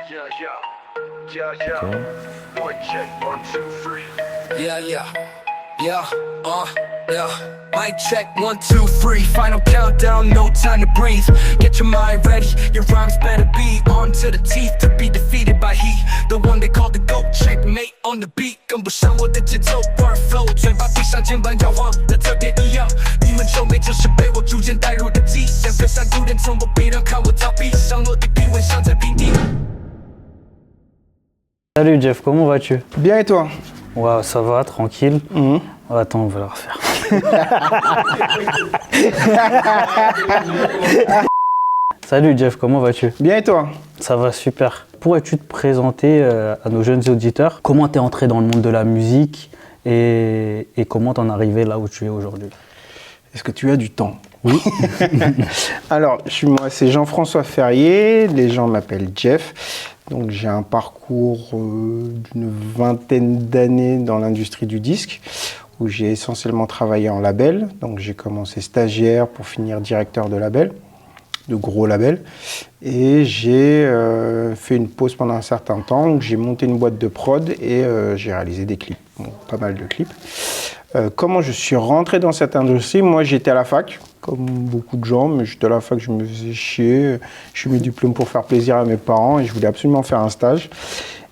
Mic check, 1, 2, 3. Final countdown, no time to breathe. Get your mind ready, your rhymes better be on to the teeth to be defeated by he. The one they call the GOAT, checkmate on the beat. 跟不上我的节奏 ，workflow， 嘴巴闭上，肩膀摇晃的特别一样。你们皱眉就是被我逐渐带入的记忆，想跟上古典，从不必让看我逃避，上落地平稳，像在平地。Salut Jeff, comment vas-tu? Bien et toi? Ouais, ça va, tranquille. Oh, attends, on va la refaire. Salut Jeff, comment vas-tu? Bien et toi? Ça va super. Pourrais-tu te présenter à nos jeunes auditeurs? Comment tu es entré dans le monde de la musique et comment t'en es arrivé là où tu es aujourd'hui? Est-ce que tu as du temps? Oui. Alors, moi, c'est Jean-François Ferrier, les gens m'appellent Jeff. Donc j'ai un parcours d'une vingtaine d'années dans l'industrie du disque, où j'ai essentiellement travaillé en label. Donc j'ai commencé stagiaire pour finir directeur de label, de gros label. Et j'ai fait une pause pendant un certain temps, où j'ai monté une boîte de prod et j'ai réalisé des clips, bon, pas mal de clips. Comment je suis rentré dans cette industrie? Moi j'étais à la fac, comme beaucoup de gens, mais j'étais à la fac, je me faisais chier. Je suis mis diplôme pour faire plaisir à mes parents et je voulais absolument faire un stage.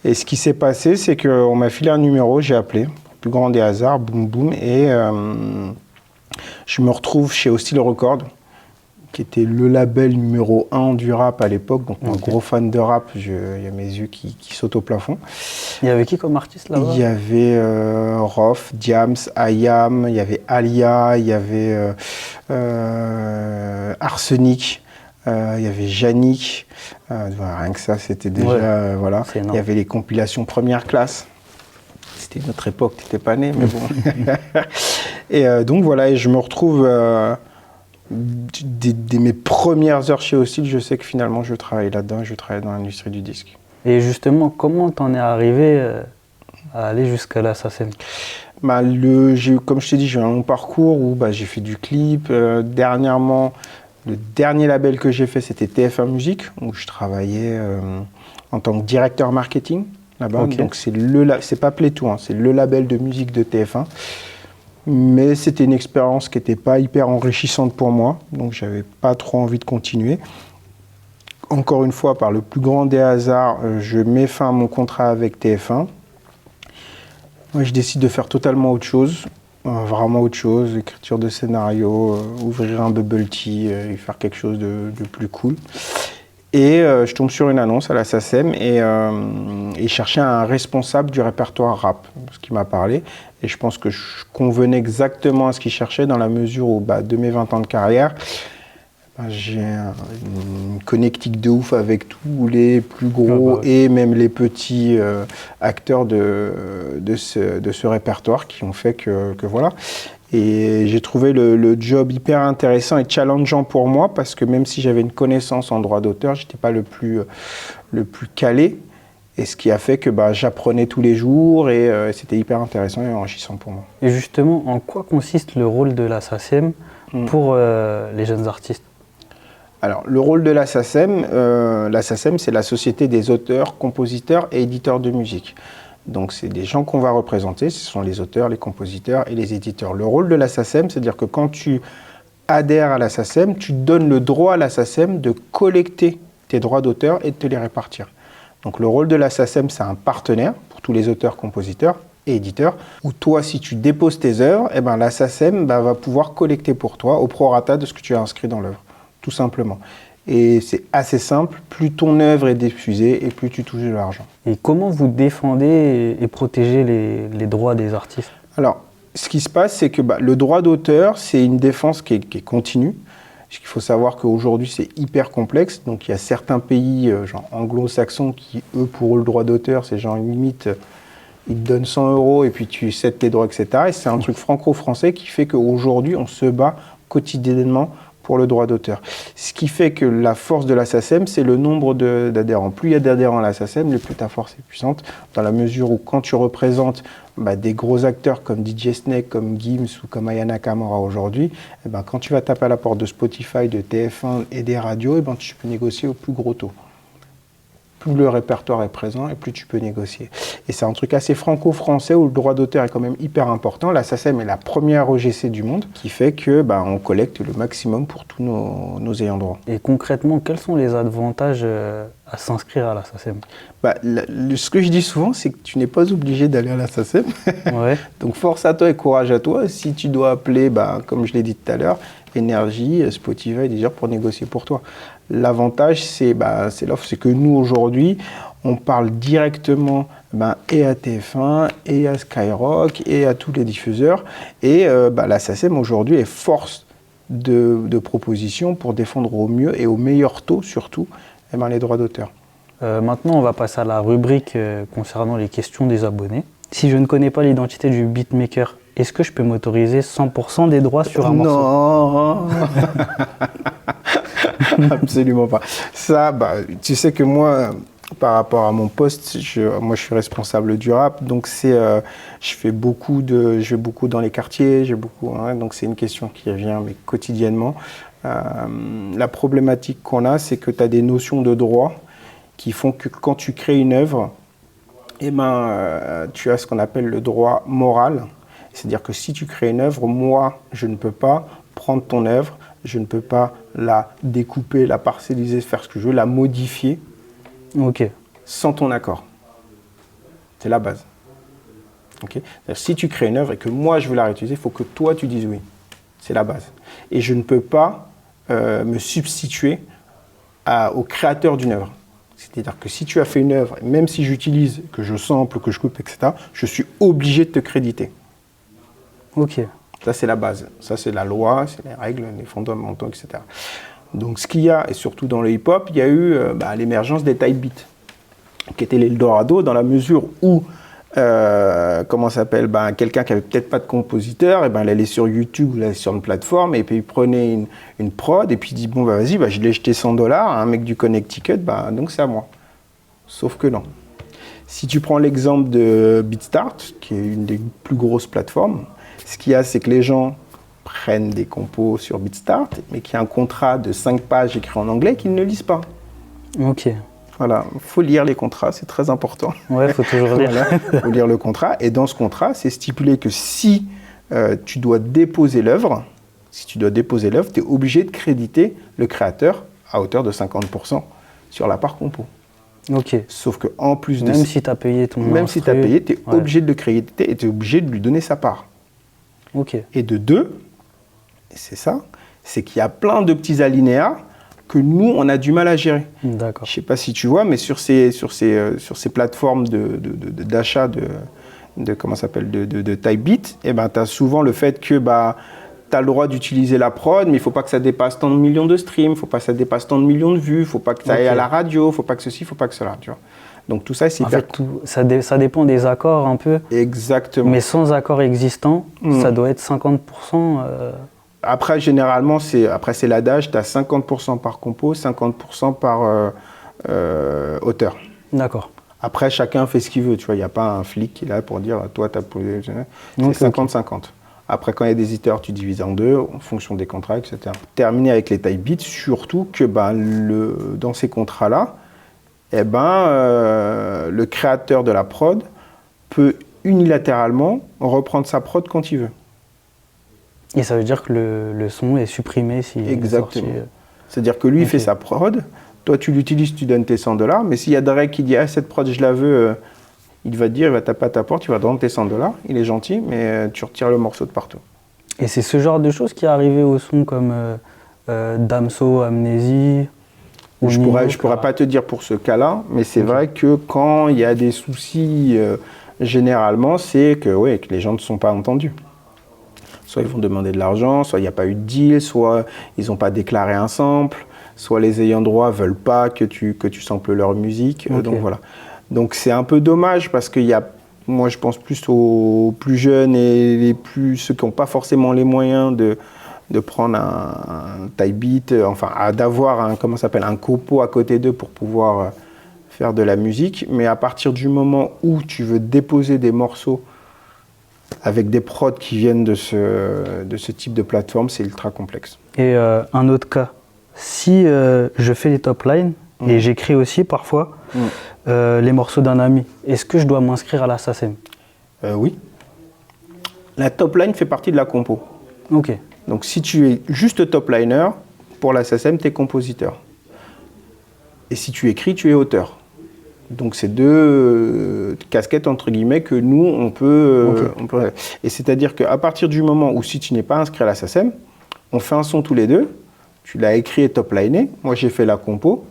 Et ce qui s'est passé, c'est qu'on m'a filé un numéro, j'ai appelé, plus grand des hasards, boum boum, et je me retrouve chez Hostile Records, qui était le label numéro 1 du rap à l'époque, donc un gros fan de rap, il y a mes yeux qui sautent au plafond. Il y avait qui comme artiste là-bas? Il y avait Rof, Diams, Ayam, il y avait Alia, il y avait Arsenic, il y avait Yannick, rien que ça c'était déjà, voilà. Il y avait les compilations première classe. C'était notre époque, t'étais pas né, mais bon. Et donc voilà, et je me retrouve... Dès mes premières heures chez Hostile, je sais que finalement je travaille là-dedans, je travaille dans l'industrie du disque. Et justement, comment t'en es arrivé à aller jusqu'à la SACEM? Comme je t'ai dit, j'ai un long parcours où j'ai fait du clip. Dernièrement, le dernier label que j'ai fait, c'était TF1 Musique, où je travaillais en tant que directeur marketing là-bas. Okay. Donc c'est pas Playtou, hein, c'est le label de musique de TF1. Mais c'était une expérience qui n'était pas hyper enrichissante pour moi, donc j'avais pas trop envie de continuer. Encore une fois, par le plus grand des hasards, je mets fin à mon contrat avec TF1. Moi, je décide de faire totalement autre chose, vraiment autre chose, écriture de scénario, ouvrir un bubble tea et faire quelque chose de plus cool. Et je tombe sur une annonce à la SACEM et cherchais un responsable du répertoire rap, ce qui m'a parlé. Et je pense que je convenais exactement à ce qu'il cherchait dans la mesure où, de mes 20 ans de carrière, j'ai une connectique de ouf avec tous les plus gros et même les petits acteurs de ce répertoire qui ont fait que voilà. Et j'ai trouvé le job hyper intéressant et challengeant pour moi parce que même si j'avais une connaissance en droit d'auteur, j'étais pas le plus calé. Et ce qui a fait que j'apprenais tous les jours et c'était hyper intéressant et enrichissant pour moi. Et justement, en quoi consiste le rôle de la SACEM pour les jeunes artistes? Alors, le rôle de la SACEM, c'est la Société des auteurs, compositeurs et éditeurs de musique. Donc, c'est des gens qu'on va représenter, ce sont les auteurs, les compositeurs et les éditeurs. Le rôle de la SACEM, c'est-à-dire que quand tu adhères à la SACEM, tu donnes le droit à la SACEM de collecter tes droits d'auteur et de te les répartir. Donc le rôle de la SACEM, c'est un partenaire pour tous les auteurs, compositeurs et éditeurs, où toi, si tu déposes tes œuvres, la SACEM va pouvoir collecter pour toi au prorata de ce que tu as inscrit dans l'œuvre, tout simplement. Et c'est assez simple, plus ton œuvre est diffusée et plus tu touches de l'argent. Et comment vous défendez et protégez les droits des artistes? Alors, ce qui se passe, c'est que le droit d'auteur, c'est une défense qui est continue. Il faut savoir qu'aujourd'hui, c'est hyper complexe. Donc, il y a certains pays, genre anglo-saxons, qui, eux, pour eux, le droit d'auteur, c'est genre limite, ils te donnent 100 € et puis tu cèdes tes droits, etc. Et c'est un truc franco-français qui fait qu'aujourd'hui, on se bat quotidiennement pour le droit d'auteur. Ce qui fait que la force de la SACEM, c'est le nombre d'adhérents. Plus il y a d'adhérents à la SACEM, plus ta force est puissante, dans la mesure où quand tu représentes des gros acteurs comme DJ Snake, comme Gims ou comme Aya Nakamura aujourd'hui, quand tu vas taper à la porte de Spotify, de TF1 et des radios, tu peux négocier au plus gros taux. plus le répertoire est présent et plus tu peux négocier. Et c'est un truc assez franco-français où le droit d'auteur est quand même hyper important. La SACEM est la première OGC du monde qui fait que on collecte le maximum pour tous nos ayants droit. Et concrètement, quels sont les avantages à s'inscrire à la SACEM? Ce que je dis souvent, c'est que tu n'es pas obligé d'aller à la SACEM. Ouais. Donc force à toi et courage à toi. Si tu dois appeler, comme je l'ai dit tout à l'heure, Énergie, Spotify, Deezer pour négocier pour toi. L'avantage, c'est l'offre, c'est que nous aujourd'hui, on parle directement et à TF1, et à Skyrock, et à tous les diffuseurs. Et la SACEM aujourd'hui est force de proposition pour défendre au mieux et au meilleur taux surtout les droits d'auteur. Maintenant, on va passer à la rubrique concernant les questions des abonnés. Si je ne connais pas l'identité du beatmaker, est-ce que je peux m'autoriser 100% des droits sur un morceau? Non. Absolument pas. Ça, tu sais que moi, par rapport à mon poste, moi je suis responsable du rap, donc je vais beaucoup dans les quartiers, donc c'est une question qui revient mais quotidiennement. La problématique qu'on a, c'est que tu as des notions de droit qui font que quand tu crées une œuvre, tu as ce qu'on appelle le droit moral. C'est-à-dire que si tu crées une œuvre, moi, je ne peux pas prendre ton œuvre, je ne peux pas la découper, la parcelliser, faire ce que je veux, la modifier sans ton accord. C'est la base. Okay. Si tu crées une œuvre et que moi, je veux la réutiliser, il faut que toi, tu dises oui. C'est la base. Et je ne peux pas me substituer au créateur d'une œuvre. C'est-à-dire que si tu as fait une œuvre, même si j'utilise, que je sample, que je coupe, etc., je suis obligé de te créditer. Ok. Ça, c'est la base. Ça, c'est la loi, c'est les règles, les fondamentaux, etc. Donc, ce qu'il y a, et surtout dans le hip-hop, il y a eu l'émergence des type beats, qui était l'Eldorado, dans la mesure où, quelqu'un qui avait peut-être pas de compositeur, il allait sur YouTube, il allait sur une plateforme, et puis il prenait une prod, et puis il dit, vas-y, je l'ai jeté $100 à un mec du Connecticut, donc c'est à moi. Sauf que non. Si tu prends l'exemple de BeatStart, qui est une des plus grosses plateformes, ce qu'il y a, c'est que les gens prennent des compos sur BeatStart, mais qu'il y a un contrat de 5 pages écrit en anglais qu'ils ne lisent pas. Ok. Voilà, il faut lire les contrats, c'est très important. Ouais, il faut toujours lire. Il faut lire le contrat. Et dans ce contrat, c'est stipulé que si tu dois déposer l'œuvre, tu es obligé de créditer le créateur à hauteur de 50% sur la part compo. Ok. Sauf qu'en plus de même si tu as payé ton même si tu as payé, tu es obligé de le créditer et tu es obligé de lui donner sa part. Ok. Et de deux, et c'est ça, c'est qu'il y a plein de petits alinéas que nous, on a du mal à gérer. D'accord. Je ne sais pas si tu vois, mais sur ces plateformes d'achat de type beat, tu as souvent le fait que tu as le droit d'utiliser la prod, mais il ne faut pas que ça dépasse tant de millions de streams, il ne faut pas que ça dépasse tant de millions de vues, il ne faut pas que ça aille à la radio, il ne faut pas que ceci, il ne faut pas que cela. Tu vois. Donc tout ça, c'est hyper... ça dépend des accords un peu. Exactement. Mais sans accord existant, ça doit être 50%. Après, généralement, c'est l'adage, tu as 50% par compo, 50% par auteur. D'accord. Après, chacun fait ce qu'il veut. Tu vois, il n'y a pas un flic qui est là pour dire, toi, tu as posé... C'est 50-50. Après, quand il y a des éditeurs, tu divises en deux, en fonction des contrats, etc. Terminer avec les type beats, surtout que dans ces contrats-là, le créateur de la prod peut unilatéralement reprendre sa prod quand il veut. Et ça veut dire que le son est supprimé s'il est sorti. Exactement. C'est-à-dire que lui, il fait sa prod, toi, tu l'utilises, tu donnes tes $100, mais s'il y a Drake qui dit « Ah, cette prod, je la veux », il va te dire, il va taper à ta porte, tu vas te rendre tes $100, il est gentil, mais tu retires le morceau de partout. Et c'est ce genre de choses qui est arrivé au son comme Damso, Amnésie. Je pourrais pas te dire pour ce cas-là, mais c'est vrai que quand il y a des soucis, généralement, c'est que les gens ne sont pas entendus. Soit ils vont demander de l'argent, soit il n'y a pas eu de deal, soit ils n'ont pas déclaré un sample, soit les ayants droit ne veulent pas que tu samples leur musique. Donc voilà. Donc c'est un peu dommage parce qu'il y a, moi je pense plus aux plus jeunes et ceux qui n'ont pas forcément les moyens de prendre un type beat, d'avoir un copo à côté d'eux pour pouvoir faire de la musique. Mais à partir du moment où tu veux déposer des morceaux avec des prods qui viennent de ce type de plateforme, c'est ultra complexe. Et un autre cas, si je fais les top lines Et j'écris aussi parfois les morceaux d'un ami. Est-ce que je dois m'inscrire à la SACEM? Oui. La top line fait partie de la compo. Ok. Donc si tu es juste top liner, pour la SACEM, tu es compositeur. Et si tu écris, tu es auteur. Donc c'est deux casquettes entre guillemets que nous, on peut... Et c'est-à-dire qu'à partir du moment où si tu n'es pas inscrit à la SACEM, on fait un son tous les deux, tu l'as écrit et top liné, moi j'ai fait la compo,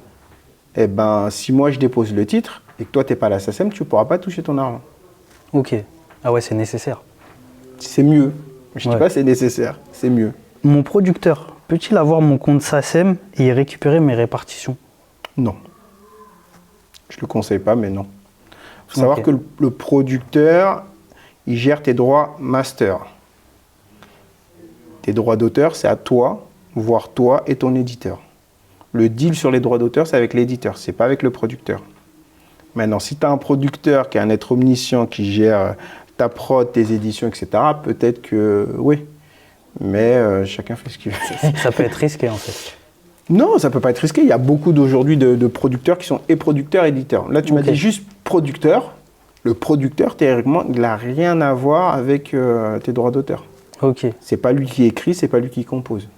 et ben si moi je dépose le titre et que toi tu n'es pas à la SACEM, tu ne pourras pas toucher ton argent. Ok. Ah ouais, c'est nécessaire. C'est mieux. Je ne dis pas c'est nécessaire, c'est mieux. Mon producteur, peut-il avoir mon compte SACEM et y récupérer mes répartitions? Non. Je ne le conseille pas, mais non. Il faut savoir que le producteur, il gère tes droits master. Tes droits d'auteur, c'est à toi, voire toi et ton éditeur. Le deal sur les droits d'auteur, c'est avec l'éditeur, c'est pas avec le producteur. Maintenant, si tu as un producteur qui est un être omniscient, qui gère ta prod, tes éditions, etc., peut-être que oui. Mais chacun fait ce qu'il veut. Ça peut être risqué en fait. Non, ça peut pas être risqué. Il y a beaucoup d'aujourd'hui de producteurs qui sont et producteurs et éditeurs. Là, tu m'as dit juste producteur. Le producteur, théoriquement, il n'a rien à voir avec tes droits d'auteur. Ok. C'est pas lui qui écrit, c'est pas lui qui compose.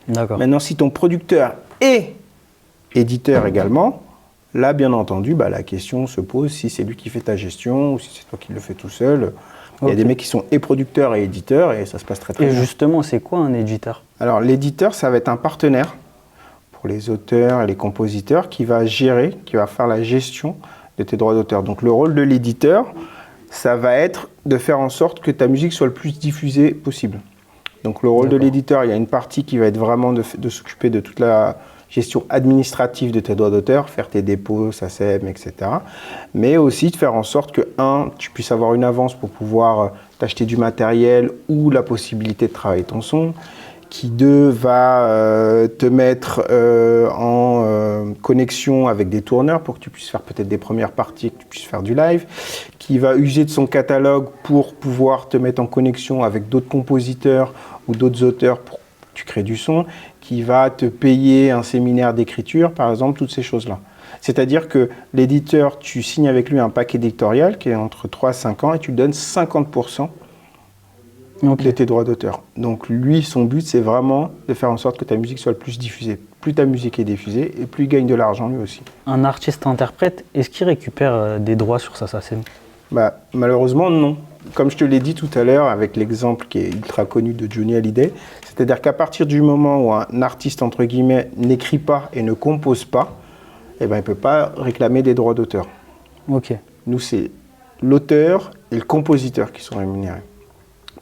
D'accord. Maintenant, si ton producteur est éditeur également, là, bien entendu, la question se pose si c'est lui qui fait ta gestion ou si c'est toi qui le fais tout seul. Il y a des mecs qui sont et producteurs et éditeurs et ça se passe très très bien. Et justement, c'est quoi un éditeur? Alors, l'éditeur, ça va être un partenaire pour les auteurs et les compositeurs qui va gérer, qui va faire la gestion de tes droits d'auteur. Donc, le rôle de l'éditeur, ça va être de faire en sorte que ta musique soit le plus diffusée possible. Donc, le rôle de l'éditeur, il y a une partie qui va être vraiment de s'occuper de toute la gestion administrative de tes droits d'auteur, faire tes dépôts, SACEM, etc. Mais aussi de faire en sorte que, tu puisses avoir une avance pour pouvoir t'acheter du matériel ou la possibilité de travailler ton son, qui va te mettre en connexion avec des tourneurs pour que tu puisses faire peut-être des premières parties, que tu puisses faire du live, qui va user de son catalogue pour pouvoir te mettre en connexion avec d'autres compositeurs ou d'autres auteurs pour que tu crées du son, qui va te payer un séminaire d'écriture, par exemple, toutes ces choses-là. C'est-à-dire que l'éditeur, tu signes avec lui un paquet éditorial qui est entre 3 et 5 ans et tu lui donnes 50% de tes droits d'auteur. Donc lui, son but, c'est vraiment de faire en sorte que ta musique soit le plus diffusée. Plus ta musique est diffusée, et plus il gagne de l'argent lui aussi. Un artiste-interprète, est-ce qu'il récupère des droits sur sa SACEM? Malheureusement, non. Comme je te l'ai dit tout à l'heure, avec l'exemple qui est ultra connu de Johnny Hallyday, c'est-à-dire qu'à partir du moment où un artiste, entre guillemets, n'écrit pas et ne compose pas, il ne peut pas réclamer des droits d'auteur. Ok. Nous, c'est l'auteur et le compositeur qui sont rémunérés.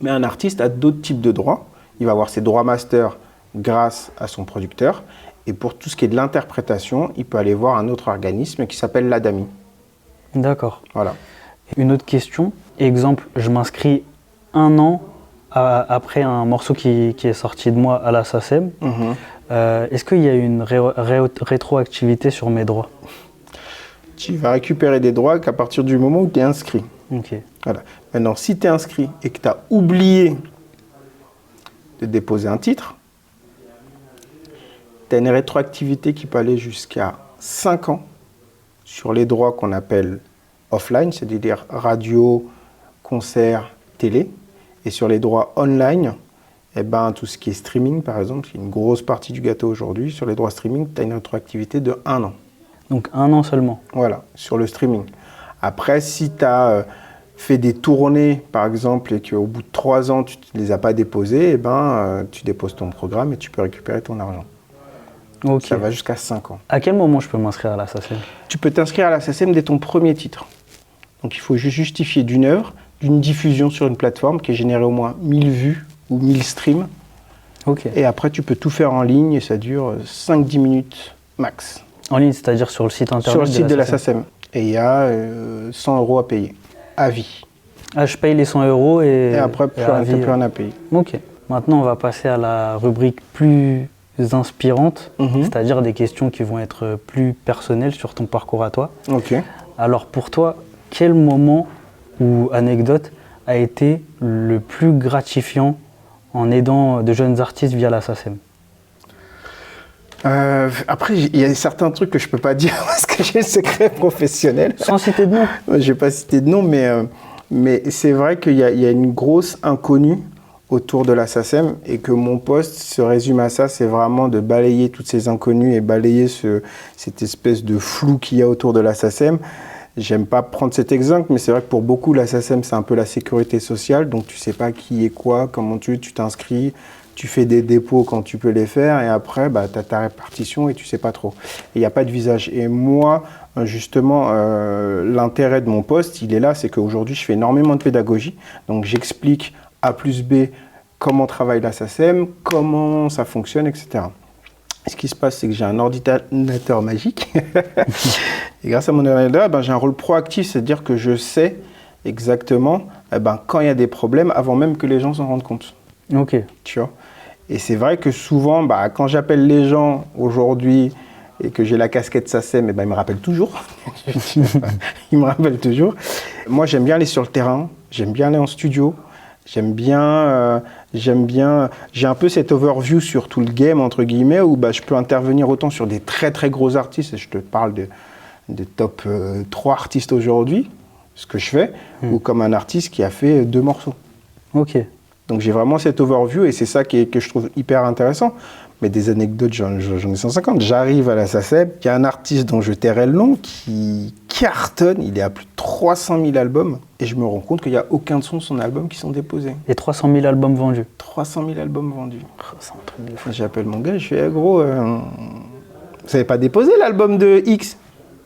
Mais un artiste a d'autres types de droits. Il va avoir ses droits master grâce à son producteur. Et pour tout ce qui est de l'interprétation, il peut aller voir un autre organisme qui s'appelle l'ADAMI. D'accord. Voilà. Une autre question. Exemple, je m'inscris 1 an après un morceau qui est sorti de moi à la SACEM. Est-ce qu'il y a une rétroactivité sur mes droits? Tu vas récupérer des droits qu'à partir du moment où tu es inscrit. Ok. Voilà. Maintenant, si tu es inscrit et que tu as oublié de déposer un titre, tu as une rétroactivité qui peut aller jusqu'à 5 ans sur les droits qu'on appelle offline, c'est-à-dire radio, concert, télé. Et sur les droits online, tout ce qui est streaming, par exemple, c'est une grosse partie du gâteau aujourd'hui. Sur les droits streaming, tu as une rétroactivité de 1 an. Donc 1 an seulement? Voilà, sur le streaming. Après, si tu as fait des tournées, par exemple, et qu'au bout de 3 ans, tu ne les as pas déposées, tu déposes ton programme et tu peux récupérer ton argent. Okay. Ça va jusqu'à 5 ans. À quel moment je peux m'inscrire à la SACEM? Tu peux t'inscrire à la SACEM dès ton premier titre. Donc il faut juste justifier d'une œuvre, d'une diffusion sur une plateforme qui est générée au moins 1000 vues ou 1000 streams. Ok. Et après, tu peux tout faire en ligne et ça dure 5-10 minutes max. En ligne, c'est-à-dire sur le site internet? Sur le site de la SACEM. Et il y a 100 € à payer, à vie. Ah, je paye les 100 € et après, tu n'as plus rien à payer. Ok. Maintenant, on va passer à la rubrique plus inspirante, c'est-à-dire des questions qui vont être plus personnelles sur ton parcours à toi. Ok. Alors pour toi, quel moment ou anecdote a été le plus gratifiant en aidant de jeunes artistes via la SACEM? Après, il y a certains trucs que je peux pas dire parce que j'ai le secret professionnel. Sans citer de nom. Je vais pas citer de nom, mais c'est vrai qu'il y a une grosse inconnue autour de la SACEM et que mon poste se résume à ça, c'est vraiment de balayer toutes ces inconnues et balayer cette espèce de flou qu'il y a autour de la SACEM. J'aime pas prendre cet exemple, mais c'est vrai que pour beaucoup, la SACEM, c'est un peu la sécurité sociale, donc tu sais pas qui est quoi, comment tu t'inscris, tu fais des dépôts quand tu peux les faire, et après, bah, tu as ta répartition et tu sais pas trop. Il n'y a pas de visage. Et moi, justement, l'intérêt de mon poste, il est là, c'est qu'aujourd'hui, je fais énormément de pédagogie, donc j'explique A plus B comment travaille la SACEM, comment ça fonctionne, etc. Ce qui se passe, c'est que j'ai un ordinateur magique. Et grâce à mon ordinateur, ben, j'ai un rôle proactif, c'est-à-dire que je sais exactement quand il y a des problèmes avant même que les gens s'en rendent compte. Ok. Tu vois. Et c'est vrai que souvent, quand j'appelle les gens aujourd'hui et que j'ai la casquette SACEM, ils me rappellent toujours. Ils me rappellent toujours. Moi, j'aime bien aller sur le terrain, j'aime bien aller en studio. J'ai un peu cette overview sur tout le game, entre guillemets, où je peux intervenir autant sur des très très gros artistes, et je te parle de top 3 artistes aujourd'hui, ce que je fais, ou comme un artiste qui a fait 2 morceaux. Ok. Donc j'ai vraiment cette overview, et c'est ça que je trouve hyper intéressant. Mais des anecdotes, j'en ai 150. J'arrive à la SACEM, il y a un artiste dont je tairai le nom qui cartonne, il est à plus de 300 000 albums, et je me rends compte qu'il n'y a aucun de son album qui sont déposés. Et 300 000 albums vendus. 300 000 albums vendus. C'est un truc de fou. J'appelle mon gars, je fais gros, vous n'avez pas déposé l'album de X?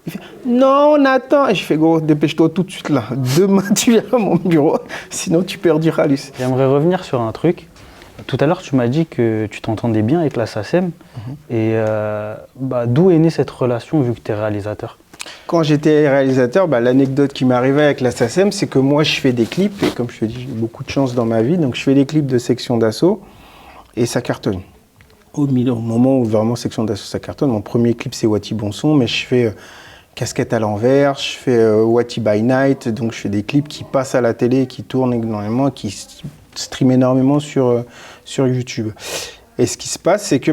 Il fait non, on attend. Et je fais gros, dépêche-toi tout de suite là. Demain tu viens à mon bureau, sinon tu perds du ralice. J'aimerais revenir sur un truc. Tout à l'heure, tu m'as dit que tu t'entendais bien avec la SACEM. Et d'où est née cette relation vu que tu es réalisateur? Quand j'étais réalisateur, l'anecdote qui m'arrivait avec la SACEM, c'est que moi je fais des clips, et comme je te dis, j'ai beaucoup de chance dans ma vie, donc je fais des clips de Section d'Assaut, et ça cartonne. Au moment où vraiment Section d'Assaut ça cartonne, mon premier clip c'est Wati Bonson, mais je fais Casquette à l'envers, je fais Wati by Night, donc je fais des clips qui passent à la télé, qui tournent énormément, qui stream énormément sur YouTube. Et ce qui se passe, c'est que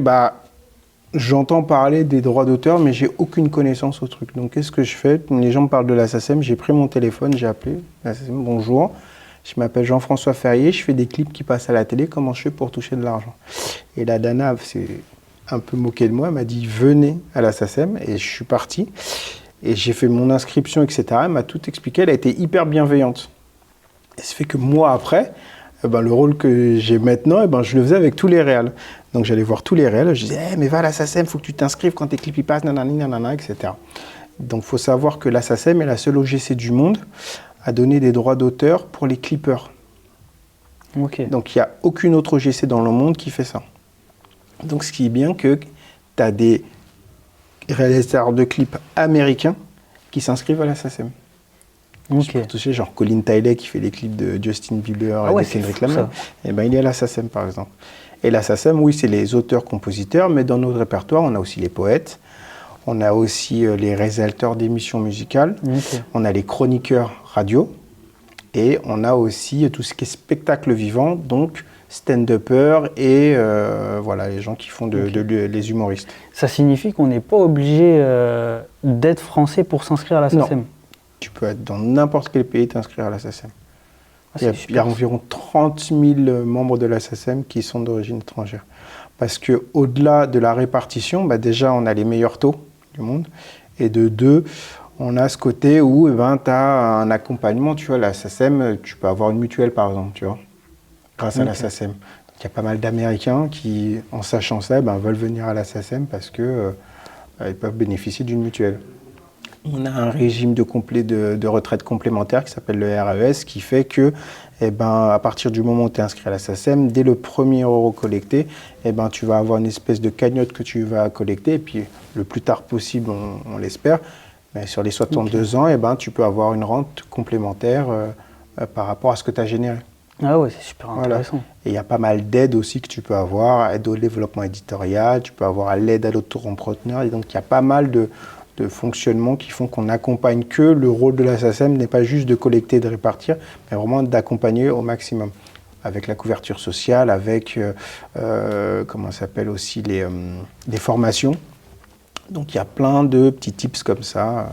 j'entends parler des droits d'auteur, mais j'ai aucune connaissance au truc. Donc qu'est-ce que je fais? Les gens me parlent de la SACEM, j'ai pris mon téléphone, j'ai appelé la SACEM, bonjour, je m'appelle Jean-François Ferrier, je fais des clips qui passent à la télé, comment je fais pour toucher de l'argent? Et la Dana s'est un peu moquée de moi, elle m'a dit venez à la SACEM, et je suis parti. Et j'ai fait mon inscription, etc. Elle m'a tout expliqué, elle a été hyper bienveillante. Et ça fait que moi après, le rôle que j'ai maintenant, je le faisais avec tous les réals. Donc j'allais voir tous les réals, je disais mais va à la SACEM, il faut que tu t'inscrives quand tes clips y passent, nanani, nanana, etc. Donc il faut savoir que la SACEM est la seule OGC du monde à donner des droits d'auteur pour les clippers. Ok. Donc il n'y a aucune autre OGC dans le monde qui fait ça. Donc ce qui est bien que tu as des réalisateurs de clips américains qui s'inscrivent à la SACEM. Ok. Pour toucher, genre Colin Tilley qui fait les clips de Justin Bieber et de Kendrick Lamar. Il est à la SACEM par exemple. Et la SACEM, oui, c'est les auteurs-compositeurs, mais dans notre répertoire, on a aussi les poètes, on a aussi les réalisateurs d'émissions musicales, on a les chroniqueurs radio, et on a aussi tout ce qui est spectacle vivant, donc stand-uppers et les gens qui font les humoristes. Ça signifie qu'on n'est pas obligé d'être français pour s'inscrire à la SACEM? Non. Tu peux être dans n'importe quel pays et t'inscrire à la SACEM. Il y a environ 30 000 membres de la SACEM qui sont d'origine étrangère. Parce qu'au-delà de la répartition, déjà on a les meilleurs taux du monde. Et de deux, on a ce côté où tu as un accompagnement. Tu vois, la SACEM, tu peux avoir une mutuelle par exemple, tu vois, grâce à la SACEM. Donc, il y a pas mal d'Américains qui, en sachant ça, veulent venir à la SACEM parce qu'ils peuvent bénéficier d'une mutuelle. On a un régime de retraite complémentaire qui s'appelle le RES, qui fait que, à partir du moment où tu es inscrit à la SACEM, dès le premier euro collecté, tu vas avoir une espèce de cagnotte que tu vas collecter, et puis le plus tard possible, on l'espère, mais sur les 62 ans, tu peux avoir une rente complémentaire par rapport à ce que tu as généré. Ah ouais, c'est super intéressant. Et il y a pas mal d'aides aussi que tu peux avoir, aide au développement éditorial, tu peux avoir l'aide à l'auto-entrepreneur, et donc il y a pas mal de fonctionnements qui font qu'on accompagne que le rôle de la SACEM n'est pas juste de collecter et de répartir, mais vraiment d'accompagner au maximum. avec la couverture sociale, avec, comment ça s'appelle aussi, les formations. Donc il y a plein de petits tips comme ça,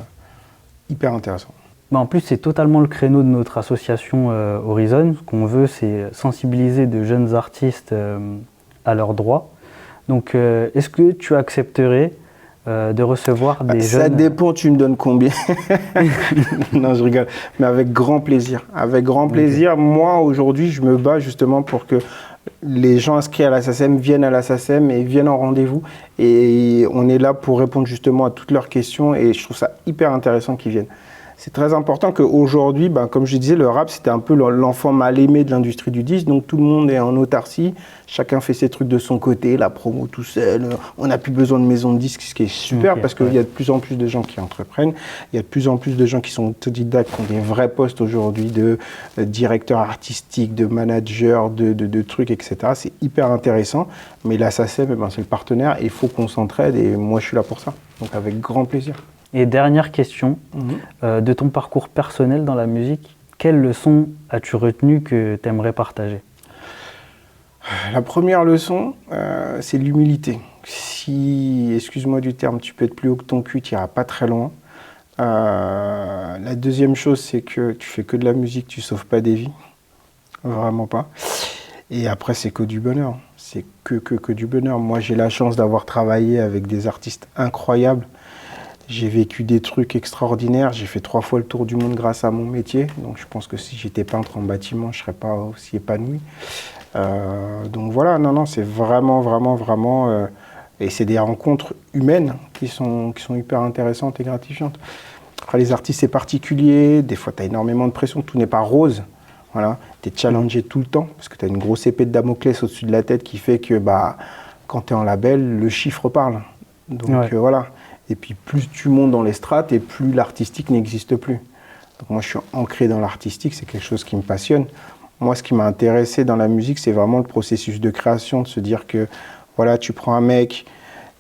hyper intéressants. En plus, c'est totalement le créneau de notre association Horizon. Ce qu'on veut, c'est sensibiliser de jeunes artistes à leurs droits. Donc, est-ce que tu accepterais de recevoir des jeunes... Ça dépend, tu me donnes combien? Non, je rigole. Mais avec grand plaisir. Avec grand plaisir. Okay. Moi, aujourd'hui, je me bats justement pour que les gens inscrits à la SACEM viennent à la SACEM et viennent en rendez-vous. Et on est là pour répondre justement à toutes leurs questions. Et je trouve ça hyper intéressant qu'ils viennent. C'est très important qu'aujourd'hui, comme je disais, le rap, c'était un peu l'enfant mal aimé de l'industrie du disque. Donc tout le monde est en autarcie, chacun fait ses trucs de son côté, la promo tout seul. On n'a plus besoin de maison de disques, ce qui est super parce qu'il y a de plus en plus de gens qui entreprennent. Il y a de plus en plus de gens qui sont autodidactes, qui ont des vrais postes aujourd'hui de directeur artistique, de manager, de trucs, etc. C'est hyper intéressant. Mais la SACEM, c'est le partenaire et il faut qu'on s'entraide et moi, je suis là pour ça. Donc avec grand plaisir. Et dernière question, de ton parcours personnel dans la musique, quelle leçon as-tu retenu que tu aimerais partager? La première leçon, c'est l'humilité. Si, excuse-moi du terme, tu peux être plus haut que ton cul, tu n'iras pas très loin. La deuxième chose, c'est que tu fais que de la musique, tu ne sauves pas des vies. Vraiment pas. Et après, c'est que du bonheur. C'est que du bonheur. Moi, j'ai la chance d'avoir travaillé avec des artistes incroyables. J'ai vécu des trucs extraordinaires, j'ai fait 3 fois le tour du monde grâce à mon métier. Donc je pense que si j'étais peintre en bâtiment, je ne serais pas aussi épanoui. Donc voilà, non, c'est vraiment, et c'est des rencontres humaines qui sont hyper intéressantes et gratifiantes. Après les artistes, c'est particulier, des fois tu as énormément de pression, tout n'est pas rose. Voilà, tu es challengé tout le temps, parce que tu as une grosse épée de Damoclès au-dessus de la tête qui fait que quand tu es en label, le chiffre parle. Donc voilà. Et puis plus tu montes dans les strates et plus l'artistique n'existe plus. Donc moi je suis ancré dans l'artistique, c'est quelque chose qui me passionne. Moi ce qui m'a intéressé dans la musique, c'est vraiment le processus de création, de se dire que voilà, tu prends un mec,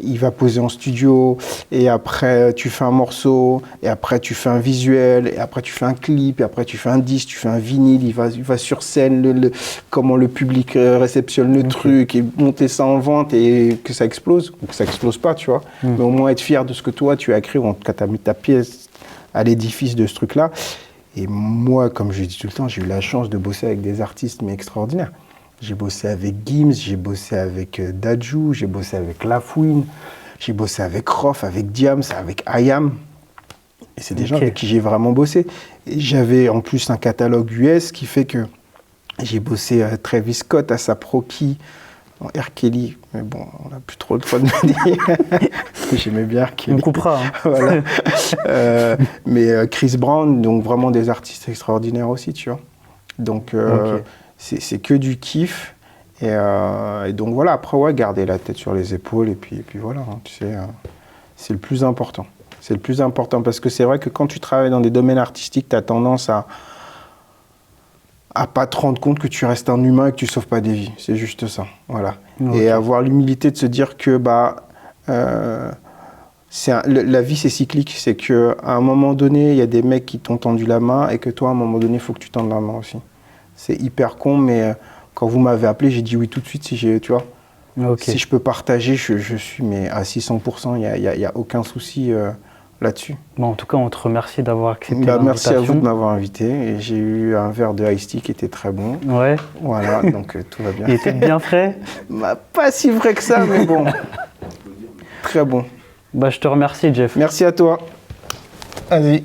il va poser en studio, et après tu fais un morceau, et après tu fais un visuel, et après tu fais un clip, et après tu fais un disque, tu fais un vinyle, il va sur scène, comment le public réceptionne le truc, et monter ça en vente, et que ça explose, ou que ça explose pas, tu vois. Mais au moins être fier de ce que toi tu as créé, ou en tout cas tu as mis ta pièce à l'édifice de ce truc-là. Et moi, comme je dis tout le temps, j'ai eu la chance de bosser avec des artistes mais extraordinaires. J'ai bossé avec Gims, j'ai bossé avec Dadju, j'ai bossé avec Lafouine, j'ai bossé avec Rof, avec Diams, avec IAM. Et c'est des gens avec qui j'ai vraiment bossé. Et j'avais en plus un catalogue US qui fait que j'ai bossé Travis Scott, A$AP Rocky, R. Kelly. Mais bon, on n'a plus trop le droit de me dire. J'aimais bien R. Kelly. On coupera. Hein. Voilà. Mais Chris Brown, donc vraiment des artistes extraordinaires aussi, tu vois. Donc... C'est que du kiff. Et donc voilà, après, garder la tête sur les épaules. Et puis voilà, hein, tu sais, c'est le plus important. C'est le plus important parce que c'est vrai que quand tu travailles dans des domaines artistiques, tu as tendance à pas te rendre compte que tu restes un humain et que tu sauves pas des vies. C'est juste ça. Voilà. Et avoir l'humilité de se dire que la vie, c'est cyclique. C'est qu'à un moment donné, il y a des mecs qui t'ont tendu la main et que toi, à un moment donné, il faut que tu tendes la main aussi. C'est hyper con, mais quand vous m'avez appelé, j'ai dit oui tout de suite. Si je peux partager, je suis à 600%. Il n'y a aucun souci là-dessus. Bon, en tout cas, on te remercie d'avoir accepté l'invitation. Merci à vous de m'avoir invité. Et j'ai eu un verre de Ice Tea qui était très bon. Ouais. Voilà, donc tout va bien. Il était bien frais? Pas si vrai que ça, mais bon. Très bon. Je te remercie, Jeff. Merci à toi. Vas-y.